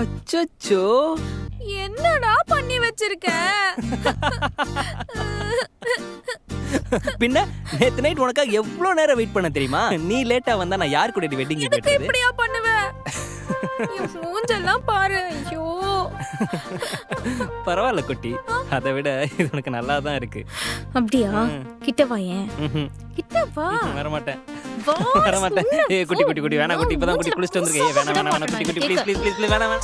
அச்சச்சோ, என்னடா பண்ணி வச்சிருக்க? பின்ன நேத்து நைட் உனக்காக எவ்வளவு நேரம் வெயிட் பண்ண தெரியுமா? நீ லேட்டா வந்தா நான் யார் கூட வெட்டிங் இதுக்கு போயிட்டு இப்படியா பண்ணுவ? என் மூஞ்செல்லாம் பாரு. ஐயோ, பரவாயில்ல குட்டி, அதை விட இது உனக்கு நல்லா தான் இருக்கு. அப்படியா? கிட்ட வாயேன். கிட்ட வா. வரமாட்டேன் வா, வரமாட்டேன். ஏ குட்டி குட்டி குட்டி வேணா குட்டி, இப்பதான் குட்டி குளிச்சுட்டு வந்திருக்கேன். ஏய் வேணா வேணா வேணா குட்டி குட்டி ப்ளீஸ் ப்ளீஸ் ப்ளீஸ் ப்ளீஸ் வேணா வேணா.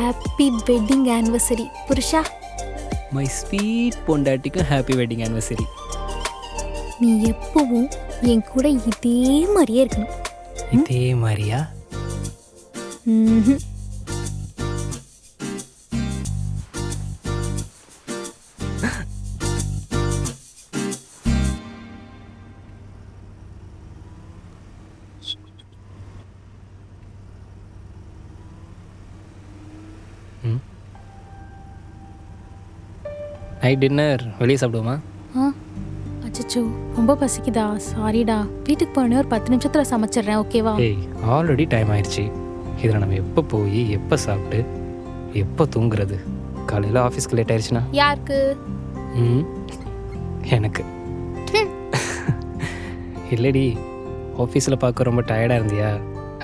ஹாப்பி வெட்டிங் ஆனிவர்சரி புருஷா. மை ஸ்வீட் பொண்டாட்டிக்கும் ஹாப்பி வெட்டிங் ஆனிவர்சரி. நீ எப்பவும் என் கூட இதே மாதிரியே இருக்கணும். இதே மாதிரியா? ம்ஹும். நைட் டின்னர் வெளியே சாப்பிடுவோமா? அச்சச்சோ, ரொம்ப பசிக்குதா? சாரிடா, வீட்டுக்கு போனே ஒரு 10 நிமிஷத்துல சமைச்சிடுறேன், ஓகேவா? ஏய் ஆல்ரெடி டைம் ஆயிடுச்சு. இதில் நம்ம எப்போ போய் எப்போ சாப்பிட்டு எப்போ தூங்குறது? காலையில் ஆஃபீஸ்க்கு லேட் ஆயிடுச்சுன்னா யாருக்கு? எனக்கு. இல்லடி, ஆஃபீஸில் பார்க்க ரொம்ப டயர்டாக இருந்தியா,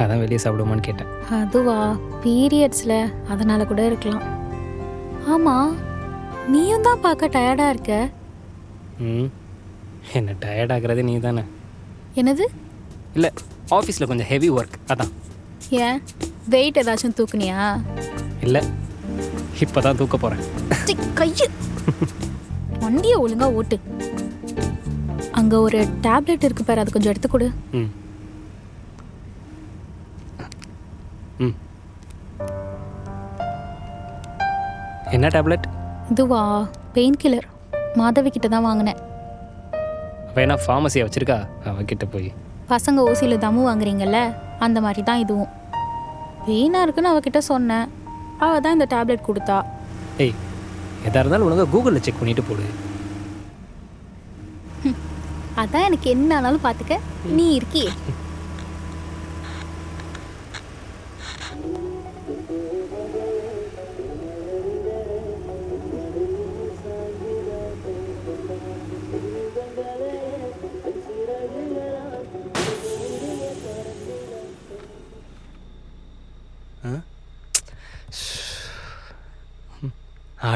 அதான் வெளியே சாப்பிடுவோமான்னு கேட்டேன். அதுவா, பீரியட்ஸ்ல, அதனால கூட இருக்கலாம். ஆமா, நீயும் தான் பார்க்க டயர்டா இருக்க. என்ன டயர்ட் ஆகுறது நீ தானே. என்னது? இல்லை, ஆஃபீஸில் கொஞ்சம் ஹெவி ஒர்க், அதான். ஏன், வெயிட் ஏதாச்சும் தூக்குனியா? இல்லை, இப்போ தான் தூக்க போகிறேன். கையு வண்டியை ஒழுங்கா ஓட்டு. அங்க ஒரு டேப்லெட் இருக்கு பாரு, அது கொஞ்சம் எடுத்து கொடு. ம் ம் என்ன டேப்லெட்? இதுவா, பெயின் கில்லர். மாதவி கிட்ட தான் வாங்கினேன். வேணா ஃபார்மசியை வச்சிருக்கா, அவகிட்ட போய். பசங்க ஓசியில் தம்மு வாங்குறீங்கல்ல, அந்த மாதிரி தான் இதுவும். பெயினாக இருக்குன்னு அவகிட்ட சொன்னேன், அவள் தான் இந்த டேப்லெட் கொடுத்தா. ஏய், எதாக இருந்தாலும் ஒழுங்காக கூகுளில் செக் பண்ணிட்டு போடு. அதான் எனக்கு என்ன ஆனாலும் பார்த்துக்க நீ இருக்கியே.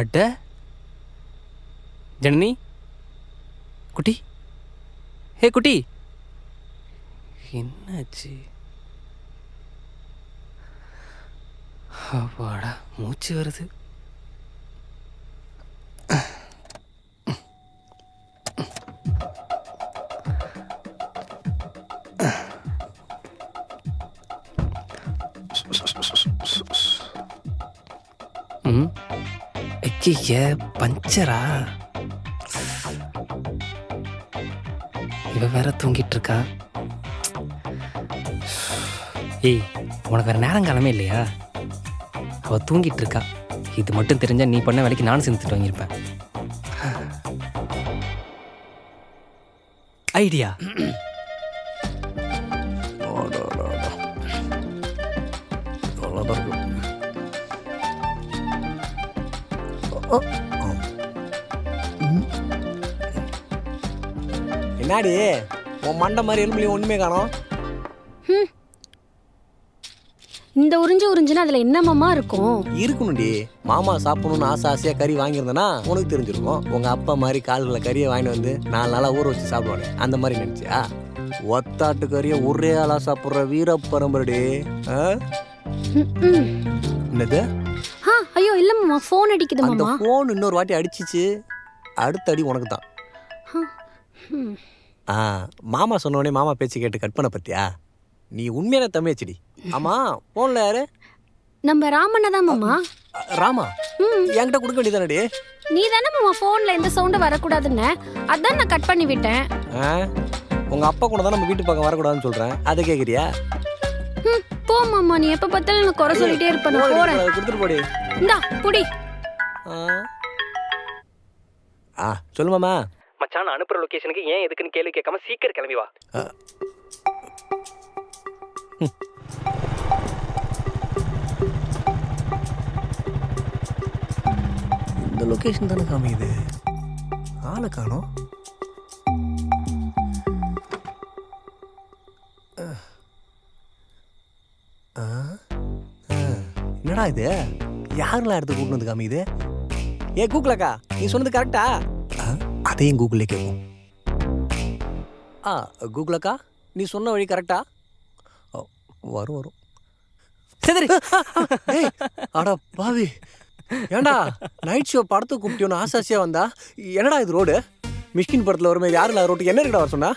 அட ஜனனி குட்டி, ஹே குட்டி, என்னாச்சு? அப்பாடா, மூச்சு வருது. பஞ்சரா? இவ வேற தூங்கிட்டு இருக்கா. ஏய், உனக்கு வேற நேரங்காலமே இல்லையா? அவ தூங்கிட்டு இருக்கா. இது மட்டும் தெரிஞ்சா நீ பண்ண வேலைக்கு நானும் சேர்ந்துட்டு வாங்கியிருப்பேன். ஐடியா. என்னாடி உன் மண்டை மாதிரி எலும்புலையும் ஒண்ணுமே காணோம். இந்த உறிஞ்சுனா அதுல என்னமாமா இருக்கும்? இருக்கணும்டி, மாமா சாப்பிடணும்னு ஆசை ஆசையா கறி வாங்கியிருந்தேன்னா உனக்கு தெரிஞ்சிருக்கும். உங்க அப்பா மாதிரி கால்களை கறியை வாங்கிட்டு வந்து 4 நாளா ஊற வச்சு சாப்பிடுவாங்க, அந்த மாதிரி நினைச்சியா? ஒத்தாட்டு கறியை ஒரே ஆளா சாப்பிடுற வீர பரம்பரடி. என்னது? ஐயோ இல்ல மாமா, போன் அடிக்குது மாமா. அந்த போன் இன்னொரு வாட்டி அடிச்சிச்சு, அடுத்த அடி உனக்கு தான். ம். மாமா சொன்ன உடனே மாமா பேச்சு கேட்டு கட் பண்ண பத்தியா? நீ உண்மையான தமிழச்சடி. ஆமா போன்ல யாரு? நம்ம ராமண்ணா தான் மாமா. ராமா? என்கிட்ட கொடுக்க வேண்டியதானடி? நீ தானே மாமா போன்ல எந்த சவுண்டும் வரக்கூடாதுன்னு, அதான் நான் கட் பண்ணி விட்டேன். உங்க அப்பா கூட தான் நம்ம வீட்டு பக்கம் வரக்கூடாதுன்னு சொல்றேன், அதை கேக்குறியா? போ மாமா, நீ எப்ப பார்த்தாலும் எனக்கு குறை சொல்லிட்டே இருப்ப. நான் போறேன். கொடுத்துட்டு போடி. இந்தா புடி. சொல்லு மாமா. மச்சான் நான் அனுப்புற லொகேஷனுக்கு ஏன் எதுக்குன்னு கேள்வி கேட்காம சீக்கிரம் கிளம்பி வா. இந்த லொகேஷன் தானே காமிக்குது, ஆளை காணோம். என்னடா இது, யாரெல்லாம் எடுத்து கூட்டு வந்து காமிக்குது? ஏ கூகுளாக்கா, நீ சொன்னது கரெக்டா? அதையும் கூகுளே கேட்கும். கூகுளாக்கா, நீ சொன்ன வழி கரெக்டா? வரும் வரும். சரி. அடா பாவி, ஏண்டா நைட் ஷோ படத்துக்கு கூப்பிட்டியோன்னு ஆசாசியா வந்தா? என்னடா இது ரோடு? மிஷ்கின் படத்தில் வருமே, யாருல ரோட்டுக்கு என்ன இருக்கடா வர சொன்னா?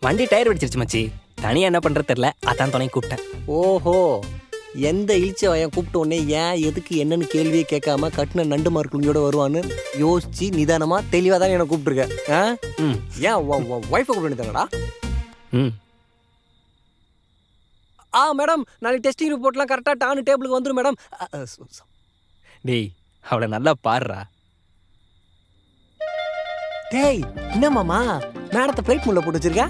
வண்டி டயர் வெடிச்சிருச்சு மச்சி, தனியாக என்ன பண்ணுறது தெரில, அதான் துணை கூப்பிட்டேன். ஓஹோ, எந்த இழிச்ச வயன் கூப்பிட்ட உடனே ஏன் எதுக்கு என்னன்னு கேள்வியே கேட்காம கட்டின நண்டு மார்க்குங்களோட வருவான்னு யோசிச்சு நிதானமா தெளிவாக தான் என்னை கூப்பிட்டுருக்கேன். ஏன் ஒய்ஃபை கூப்பிட்டு வேண்டியதானடா? மேடம், நாளைக்கு டெஸ்டிங் ரிப்போர்ட்லாம் கரெக்டாக டானு டேபிளுக்கு வந்துடும் மேடம். டேய் அவளை நல்லா பாடுறா. டேய் என்ன மாமா மேடத்தை ஃப்ளைட் முள்ள போட்டு வச்சிருக்க?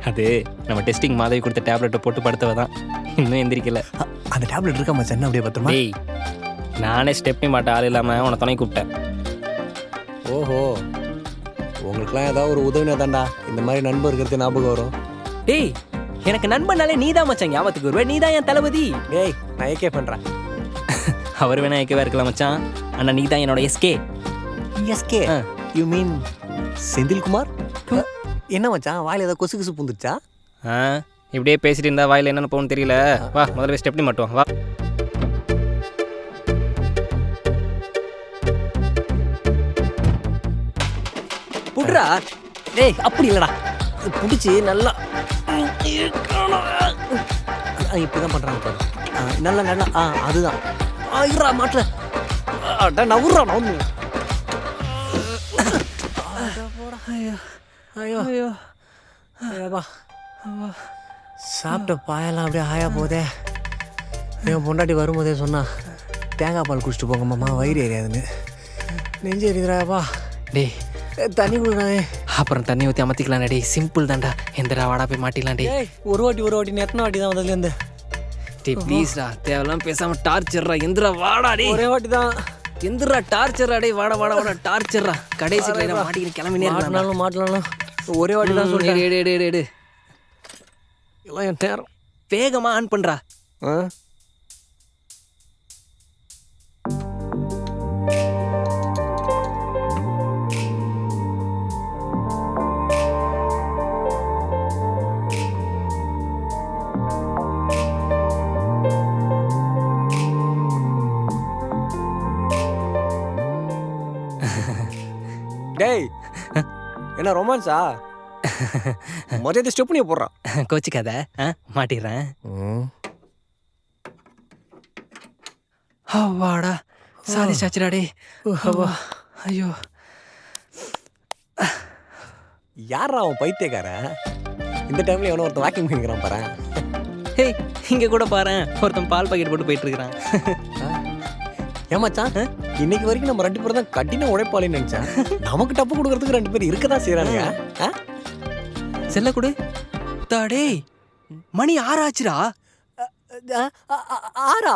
அது நம்ம டெஸ்டிங் மாதவி கொடுத்த டேப்லெட்டை போட்டு படுத்தவ தான், இன்னும் எந்திரிக்கல. அந்த டேப்லெட் இருக்கா மச்சான், அப்படியே பத்திரமா? டேய் நானே ஸ்டெப்னி மாட்ட ஆள் இல்லாமல் உன்னை துணை கூப்பிட்டேன். ஓஹோ, உங்களுக்குலாம் ஏதாவது ஒரு உதவினா தான்டா இந்த மாதிரி நண்பர் இருக்கிறது ஞாபகம் வரும். டேய் எனக்கு நண்பனாலே நீ தான் மச்சான் ஞாபகத்துக்கு வருவே, நீ தான் என் தளபதி. டேய் நான் ஏகே பண்ணுறேன். அவர் வேணா ஏகேவா இருக்கலாம் மச்சான், ஆனால் நீ தான் என்னோட SK. SK? You mean Senthilkumar? என்ன மச்சான் வாயில் ஏதாவது கொசு கொசு பூந்துச்சா? இப்படியே பேசிட்டு இருந்தா வாயில் என்னென்ன போகணும்னு தெரியல. வா முதல்ல ஸ்டெப்னி மட்டும் வா. புட்ரா. டேய் அப்படி இல்லைடா, பிடிச்சி நல்லா இப்படிதான் பண்றாங்க பாரு. நல்லா நல்லா அதுதான். இருடா மாட்டல, நவுறா நவுறு. ஐயோ ஐயோ ஐயோப்பா, சாப்பிட்ட பாயெல்லாம் அப்படியே ஆயா போதே. என் பொண்டாட்டி வரும்போதே சொன்னா தேங்காய் பால் குடிச்சிட்டு போங்க மாமா, வயிறு எரியாதுன்னு. நெஞ்சு எரியுதுடாப்பா. டேய் தண்ணி கொடுக்குறானே. அப்புறம் தண்ணி ஊற்றி அமர்த்திக்கலாம். டேய் சிம்பிள் தான்டா, எந்தடா வாடா போய் மாட்டிக்கலாம். டே ஒரு வாட்டி எத்தனை வாட்டி தான் வந்ததுலேருந்து? டே ப்ளீஸ்டா, தேவையெல்லாம் பேசாம டார்ச்சர்ரா. எந்திரா வாடா. டே ஒரே வாட்டி தான். எந்திரா டார்ச்சர்ரா. டே வாடா வாடா வாடா டார்ச்சர்ரா. கடைசி மாட்டிக்கிட்டு கிளம்பினே மாட்டலாம். ஒரே வாட்டி தான் சொல்றேன். டே எல்லாம் என் நேரம். வேகமா ஆன் பண்றா. டேய் என்ன ரொமான்ஸா? மொதல் ஸ்டெப் பண்ணி போடுறான். கோச்சிக்காத, மாட்டிடுறேன். வாடா சாதிச்சாச்சுடா. டே ஐயோ, யாரா அவன் பைத்தியக்கார? இந்த டைம்ல எவனோ ஒருத்தன் வாக்கிங் பண்ணிக்கிறான் பாரு. ஹே இங்க கூட பாரு, ஒருத்தன் பால் பாக்கெட் போட்டு போயிட்டு இருக்கிறான். ஏமாச்சான், இன்னைக்கு வரைக்கும் நம்ம 2 பேரும் தான் கட்டின உழைப்பாளின்னு நினைச்சேன். நமக்கு டப்பு கொடுக்கறதுக்கு 2 பேர் இருக்கதான் செய்யறானுங்க. செல்ல கொடு. தாடே மணி 6 ஆச்சுடா. 6?